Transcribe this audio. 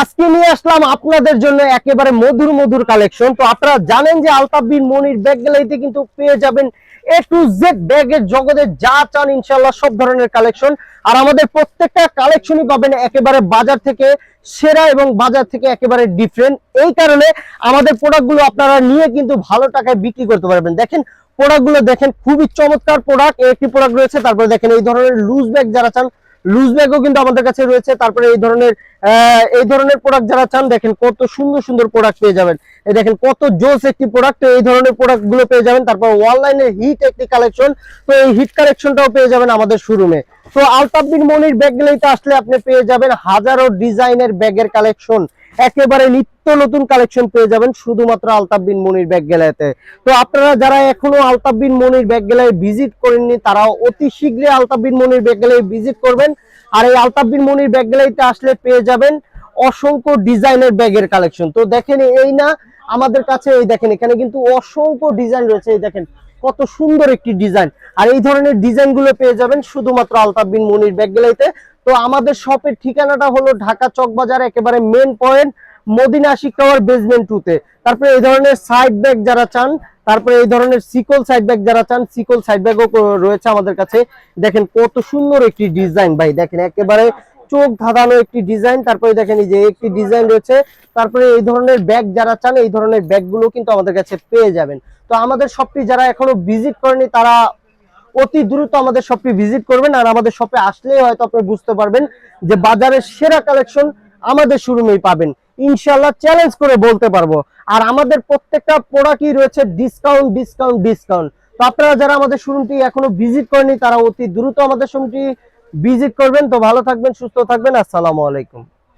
আজকে নিয়ে আসলাম আপনাদের জন্য একেবারে মধুর মধুর কালেকশন। তো আপনারা জানেন যে আলতাফ বিন মনির ব্যাগ গ্যালারিতে কিন্তু পেয়ে যাবেন এ টু জেড ব্যাগের জগতে যা চান ইনশাআল্লাহ সব ধরনের কালেকশন। আর আমাদের প্রত্যেকটা কালেকশনই পাবেন একেবারে বাজার থেকে সেরা এবং বাজার থেকে একেবারে ডিফারেন্ট। এই কারণে আমাদের প্রোডাক্টগুলো আপনারা নিয়ে কিন্তু ভালো টাকায় বিক্রি করতে পারবেন। দেখেন প্রোডাক্টগুলো দেখেন, খুবই চমৎকার প্রোডাক্ট। একটি প্রোডাক্ট রয়েছে, তারপরে দেখেন এই ধরনের লুজ ব্যাগ যারা চান লুজ ব্যাগও কিন্তু আমাদের কাছে রয়েছে। তারপরে এই ধরনের প্রোডাক্ট যারা চান দেখেন কত সুন্দর সুন্দর প্রোডাক্ট পেয়ে যাবেন। এই দেখেন কত জোস একটি প্রোডাক্ট, এই ধরনের প্রোডাক্ট গুলো পেয়ে যাবেন। তারপর অনলাইনে হিট একটি কালেকশন, তো এই হিট কালেকশনটাও পেয়ে যাবেন আমাদের শোরুমে। তো আলতাফ বিন মনির ব্যাগ গ্যালারিতে আসলে আপনি পেয়ে যাবেন হাজারো ডিজাইনের ব্যাগের কালেকশন, একেবারে নিত্য নতুন কালেকশন পেয়ে যাবেন শুধুমাত্র আলতাফ বিন মনির ব্যাগ গ্যালারিতে। তো আপনারা যারা এখনো আলতাফ বিন মনির ব্যাগ গ্যালারি ভিজিট করেননি তারা অতি শীঘ্রই আলতাফ বিন মনির ব্যাগ গ্যালারি ভিজিট করবেন। আর এই আলতাফ বিন মনির ব্যাগ গ্যালারিতে আসলে পেয়ে যাবেন অসংখ্য ডিজাইনের ব্যাগের কালেকশন। তো দেখেন এই না আমাদের কাছে, এই দেখেন এখানে কিন্তু অসংখ্য ডিজাইন রয়েছে। এই দেখেন কত সুন্দর একটি ডিজাইন, আর এই ধরনের ডিজাইন গুলো পেয়ে যাবেন শুধুমাত্র আলতাফ বিন মনির ব্যাগ গ্যালারিতে। তো আমাদের শপের ঠিকানাটা হলো ঢাকা চক বাজার, একেবারে main point, Madina Ashiq tower basement 2 তে। তারপরে এই ধরনের সাইড ব্যাগ যারা চান, তারপরে এই ধরনের সিকল সাইড ব্যাগ যারা চান, সিকল সাইড ব্যাগও রয়েছে আমাদের কাছে। দেখেন কত সুন্দর একটি ডিজাইন ভাই, দেখেন একেবারে চোখ ধাঁধানো একটি ডিজাইন। তারপরে দেখেন এই যে একটি ডিজাইন রয়েছে। তারপরে এই ধরনের ব্যাগ যারা চান এই ধরনের ব্যাগগুলো কিন্তু আমাদের কাছে পেয়ে যাবেন। তো আমাদের শপটি যারা এখনো ভিজিট করেনি তারা অতি দ্রুত আমাদের শপটি ভিজিট করবেন। আর আমাদের শপে আসলেই হয়তো আপনি বুঝতে পারবেন যে বাজারের সেরা কালেকশন আমাদের শোরুমেই পাবেন ইনশাআল্লাহ, চ্যালেঞ্জ করে বলতে পারবো। আর আমাদের প্রত্যেকটা প্রোডাক্টই রয়েছে ডিসকাউন্ট ডিসকাউন্ট ডিসকাউন্ট। তো আপনারা যারা আমাদের শোরুমটি এখনো ভিজিট করেনি তারা অতি দ্রুত আমাদের শোরুমটি ভিজিট করবেন। তো ভালো থাকবেন, সুস্থ থাকবেন, আসসালামু আলাইকুম।